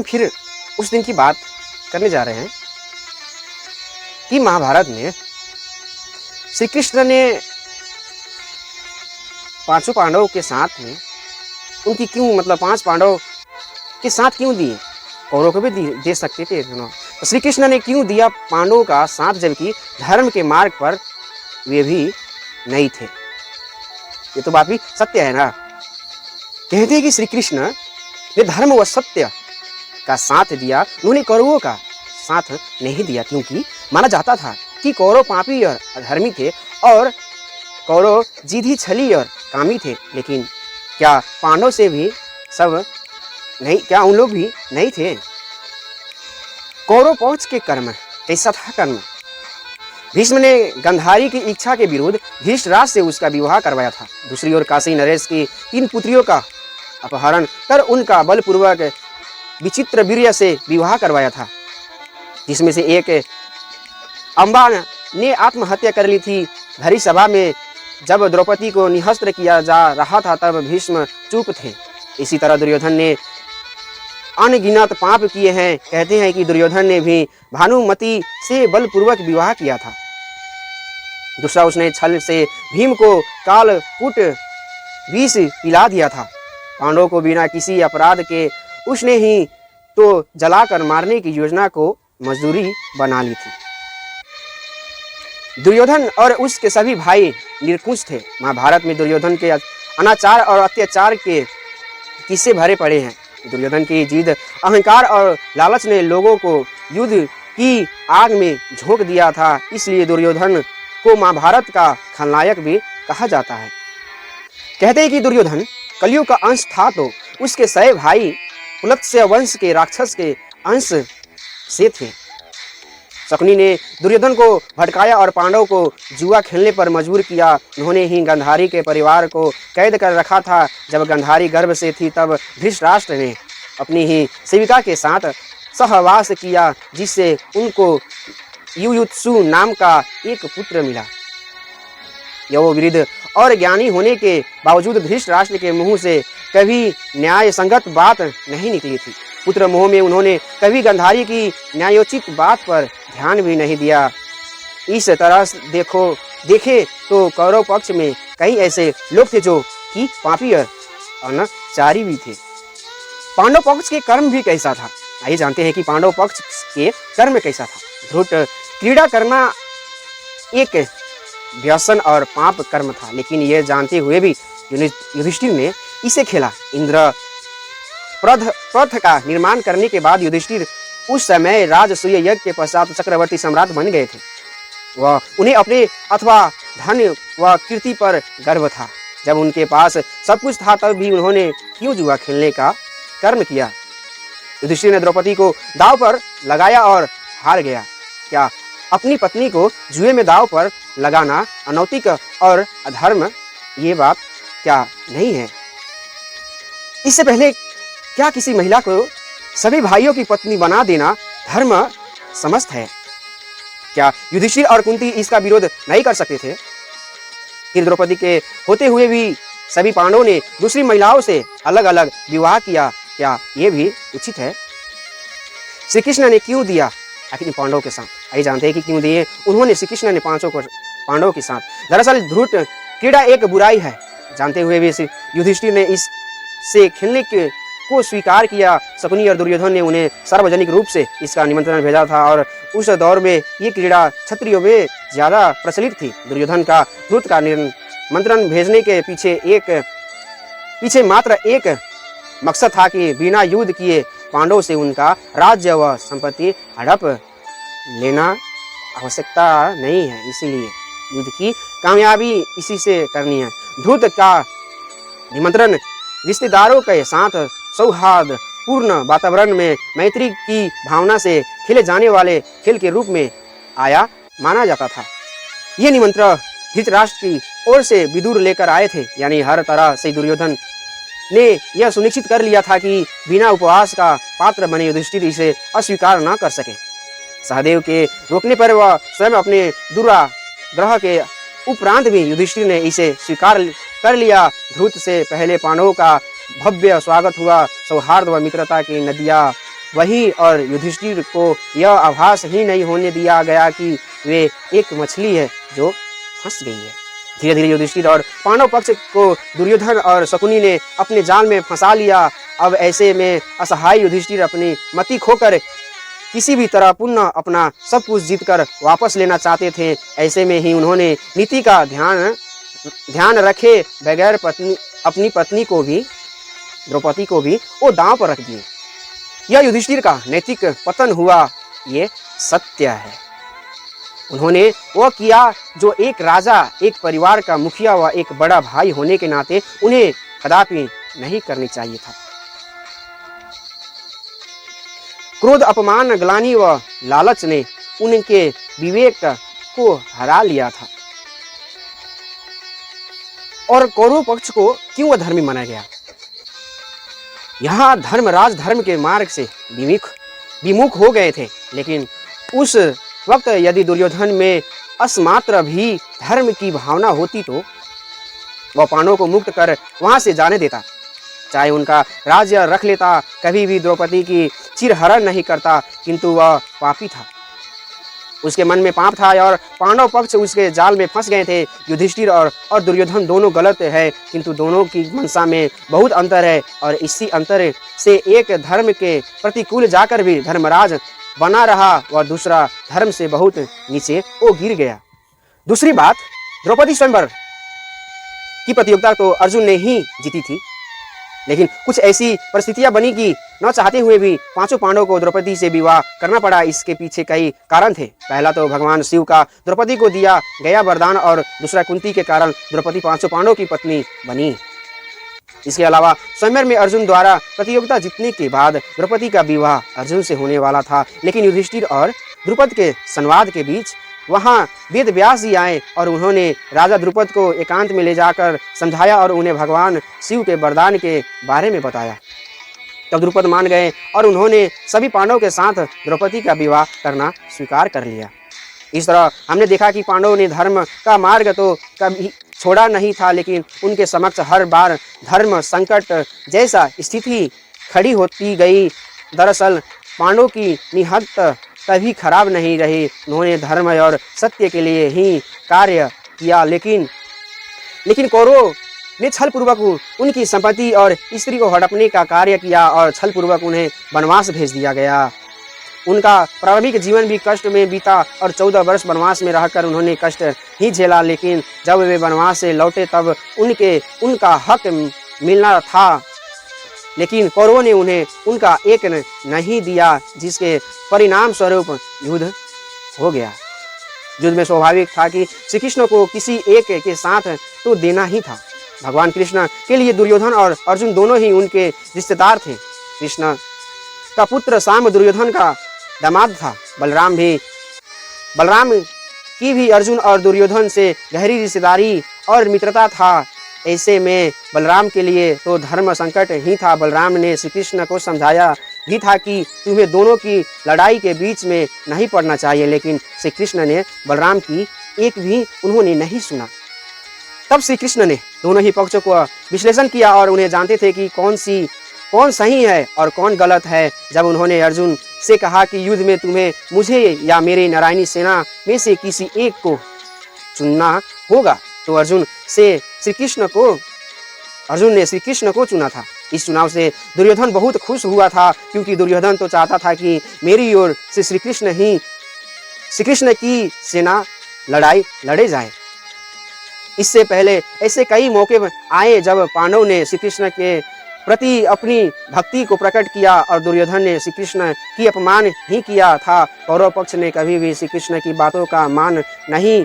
फिर उस दिन की बात करने जा रहे हैं कि महाभारत में श्री कृष्ण ने पांचों पांडवों के साथ में उनकी क्यों मतलब 5 पांडव के साथ क्यों दिए, कौरवों को भी दे सकते थे दोनों। तो श्री कृष्ण ने क्यों दिया पांडवों का साथ, जबकि धर्म के मार्ग पर वे भी नहीं थे। ये तो बात भी सत्य है ना। कहते हैं कि श्री कृष्ण ने धर्म व सत्य का साथ दिया, उन्होंने कौरवों का साथ नहीं दिया, क्योंकि माना जाता था कि कौरव पापी और अधर्मी थे और कौरव जिद्दी छली और कामी थे। लेकिन क्या पांडव से भी सब नहीं, क्या उन लोग भी नहीं थे? कौरव पक्ष के कर्म कैसा था कर्म? भीष्म ने गांधारी की इच्छा के विरुद्ध धृतराष्ट्र से उसका विवाह करवाया था। दूसरी ओर काशी नरेश की 3 पुत्रियों का अपहरण कर उनका बलपूर्वक विचित्र वीर्य से विवाह करवाया था, जिसमें से एक अम्बा ने आत्महत्या कर ली थी। भरी सभा में जब द्रौपदी को निहस्त्र किया जा रहा था तब भीष्म चुप थे। इसी तरह दुर्योधन ने अनगिनत पाप किए हैं। कहते हैं कि दुर्योधन ने भी भानुमति से बलपूर्वक विवाह किया था। दूसरा, उसने छल से भीम को कालकूट विष पिला दिया था। पांडवों को बिना किसी अपराध के उसने ही तो जलाकर मारने की योजना को मजदूरी बना ली थी। दुर्योधन और उसके सभी भाई निरंकुश थे। महाभारत में दुर्योधन के अनाचार और अत्याचार के किस्से भरे पड़े हैं। दुर्योधन की जिद, अहंकार और लालच ने लोगों को युद्ध की आग में झोंक दिया था। इसलिए दुर्योधन को महाभारत का खलनायक भी कहा जाता है। कहते हैं कि दुर्योधन कलयुग का अंश था, तो उसके 6 भाई पुलत्स्य वंश के राक्षस के अंश से थे। शकुनी ने दुर्योधन को भटकाया और पांडव को जुआ खेलने पर मजबूर किया। उन्होंने ही गांधारी के परिवार को कैद कर रखा था। जब गांधारी गर्भ से थी तब धृतराष्ट्र ने अपनी ही सेविका के साथ सहवास किया, जिससे उनको युयुत्सु नाम का एक पुत्र मिला। यह वृद्ध और ज्ञानी होने के बावजूद धृतराष्ट्र के मुंह से कभी न्याय संगत बात नहीं निकली थी। पुत्र मोह में उन्होंने कभी गांधारी की न्यायोचित बात पर ध्यान भी नहीं दिया। इस तरह देखे तो कौरव पक्ष में कई ऐसे लोग थे जो कि पापी और अनाचारी भी थे। पांडव पक्ष के कर्म भी कैसा था, आइए जानते हैं कि पांडव पक्ष के कर्म कैसा था। ध्रुट क्रीड़ा करना एक व्यसन और पाप कर्म था, लेकिन यह जानते हुए भी युधिष्ठिर ने इसे खेला। इंद्र प्रथ का निर्माण करने के बाद युधिष्ठिर उस समय राजसूय यज्ञ के पश्चात चक्रवर्ती सम्राट बन गए थे। वह उन्हें अपने अथवा धन व कीर्ति पर गर्व था। जब उनके पास सब कुछ था तब भी उन्होंने क्यों जुआ खेलने का कर्म किया? युधिष्ठिर ने द्रौपदी को दांव पर लगाया और हार गया। क्या अपनी पत्नी को जुए में दांव पर लगाना अनैतिक और अधर्म, ये बात क्या नहीं है? इससे पहले क्या किसी महिला को सभी भाइयों की पत्नी बना देना धर्म समस्त है? क्या युधिष्ठिर और कुंती इसका विरोध नहीं कर सकते थे? फिर द्रौपदी के होते हुए भी सभी पांडवों ने दूसरी महिलाओं से अलग अलग विवाह किया, क्या ये भी उचित है? श्री कृष्ण ने क्यों दिया आखिर पांडवों के साथ? आइए जानते हैं कि क्यों दिए उन्होंने श्री कृष्ण ने 5 को पांडवों के साथ। दरअसल ध्रुट क्रीड़ा एक बुराई है, जानते हुए भी युधिष्ठिर ने इससे खेलने को स्वीकार किया। शकुनी और दुर्योधन ने उन्हें सार्वजनिक रूप से इसका निमंत्रण भेजा था और उस दौर में ये क्रीड़ा क्षत्रियों में ज्यादा प्रचलित थी। दुर्योधन का ध्रुत का निमंत्रण भेजने के पीछे मात्र एक मकसद था कि बिना युद्ध किए पांडवों से उनका राज्य व संपत्ति हड़प लेना आवश्यकता नहीं है, इसीलिए युद्ध की कामयाबी इसी से करनी है। ध्रुत का निमंत्रण रिश्तेदारों के साथ सौहार्द पूर्ण वातावरण में मैत्री की भावना से खेले जाने वाले खेल के रूप में आया माना जाता था। ये निमंत्रण धृतराष्ट्र की ओर से विदुर लेकर आए थे, यानी हर तरह से दुर्योधन ने यह सुनिश्चित कर लिया था कि बिना उपवास का पात्र बने युधिष्ठिर इसे अस्वीकार न कर सके। सहदेव के रोकने पर वह स्वयं अपने दुराग्रह के उपरांत भी युधिष्ठिर ने इसे स्वीकार कर लिया। ध्रुत से पहले पांडवों का भव्य स्वागत हुआ। सौहार्द व मित्रता की नदियाँ वही और युधिष्ठिर को यह आभास ही नहीं होने दिया गया कि वे एक मछली है जो फंस गई है। धीरे धीरे युधिष्ठिर और पांडव पक्ष को दुर्योधन और शकुनी ने अपने जाल में फंसा लिया। अब ऐसे में असहाय युधिष्ठिर अपनी मति खोकर किसी भी तरह पुनः अपना सब कुछ जीतकर वापस लेना चाहते थे। ऐसे में ही उन्होंने नीति का ध्यान रखे बगैर अपनी पत्नी को भी, द्रौपदी को भी वो दांव पर रख दिए। यह युधिष्ठिर का नैतिक पतन हुआ, ये सत्य है। उन्होंने वो किया जो एक राजा, एक परिवार का मुखिया व एक बड़ा भाई होने के नाते उन्हें कदापि नहीं करनी चाहिए था। क्रोध, अपमान, ग्लानि व लालच ने उनके विवेक को हरा लिया था। और कौरव पक्ष को क्यों अधर्मी माना गया? यहाँ धर्मराज धर्म के मार्ग से विमुख हो गए थे, लेकिन उस वक्त यदि दुर्योधन में अस्मात्र भी धर्म की भावना होती तो वह पांडवों को मुक्त कर वहां से जाने देता, चाहे उनका राज्य रख लेता, कभी भी द्रौपदी की चिरहरण नहीं करता। किंतु वह पापी था, उसके मन में पाप था और पांडव पक्ष उसके जाल में फंस गए थे। युधिष्ठिर और दुर्योधन दोनों गलत है, किंतु दोनों की मनसा में बहुत अंतर है और इसी अंतर से एक धर्म के प्रतिकूल जाकर भी धर्मराज बना रहा व दूसरा धर्म से बहुत नीचे वो गिर गया। दूसरी बात, द्रौपदी स्वयंवर की प्रतियोगिता तो अर्जुन ने ही जीती थी, लेकिन कुछ ऐसी परिस्थितियां बनी कि न चाहते हुए भी पांचों पांडवों को द्रौपदी से विवाह करना पड़ा। इसके पीछे कई कारण थे। पहला तो भगवान शिव का द्रौपदी को दिया गया वरदान और दूसरा कुंती के कारण द्रौपदी पांचों पांडवों की पत्नी बनी। इसके अलावा स्वयंवर में अर्जुन द्वारा प्रतियोगिता जीतने के बाद द्रौपदी का विवाह अर्जुन से होने वाला था, लेकिन युधिष्ठिर और द्रुपद के संवाद के बीच वहां वेद व्यास जी आए और उन्होंने राजा द्रुपद को एकांत में ले जाकर समझाया और उन्हें भगवान शिव के वरदान के बारे में बताया। तब द्रुपद मान गए और उन्होंने सभी पांडवों के साथ द्रौपदी का विवाह करना स्वीकार कर लिया। इस तरह हमने देखा कि पांडवों ने धर्म का मार्ग तो कभी छोड़ा नहीं था, लेकिन उनके समक्ष हर बार धर्म संकट जैसा स्थिति खड़ी होती गई। दरअसल पांडवों की निहत्त कभी खराब नहीं रही। उन्होंने धर्म और सत्य के लिए ही कार्य किया, लेकिन कौरवों ने छल पूर्वक उनकी संपत्ति और स्त्री को हड़पने का कार्य किया और छल पूर्वक उन्हें वनवास भेज दिया गया। उनका प्रारंभिक जीवन भी कष्ट में बीता और 14 वर्ष वनवास में रहकर उन्होंने कष्ट ही झेला, लेकिन जब वे वनवास से लौटे तब उनका हक मिलना था, लेकिन कौरवों ने उन्हें उनका एक नहीं दिया, जिसके परिणाम स्वरूप युद्ध हो गया। युद्ध में स्वाभाविक था कि श्री कृष्ण को किसी एक के साथ तो देना ही था। भगवान कृष्ण के लिए दुर्योधन और अर्जुन दोनों ही उनके रिश्तेदार थे। कृष्ण का पुत्र साम दुर्योधन का दामाद था। बलराम की भी अर्जुन और दुर्योधन से गहरी रिश्तेदारी और मित्रता था। ऐसे में बलराम के लिए तो धर्म संकट ही था। बलराम ने श्री कृष्ण को समझाया भी था कि तुम्हें दोनों की लड़ाई के बीच में नहीं पड़ना चाहिए, लेकिन श्री कृष्ण ने बलराम की एक भी उन्होंने नहीं सुना। तब श्री कृष्ण ने दोनों ही पक्षों को विश्लेषण किया और उन्हें जानते थे कि कौन सही है और कौन गलत है। जब उन्होंने अर्जुन से कहा कि युद्ध में तुम्हें मुझे या मेरे नारायणी सेना में से किसी एक को चुनना होगा, तो अर्जुन ने श्री कृष्ण को चुना था। इस चुनाव से दुर्योधन बहुत खुश हुआ था, क्योंकि दुर्योधन तो चाहता था कि मेरी ओर से श्री कृष्ण की सेना लड़ाई लड़े जाए। इससे पहले ऐसे कई मौके आए जब पांडव ने श्री कृष्ण के प्रति अपनी भक्ति को प्रकट किया और दुर्योधन ने श्री कृष्ण की अपमान ही किया था। कौरव पक्ष ने कभी भी श्री कृष्ण की बातों का मान नहीं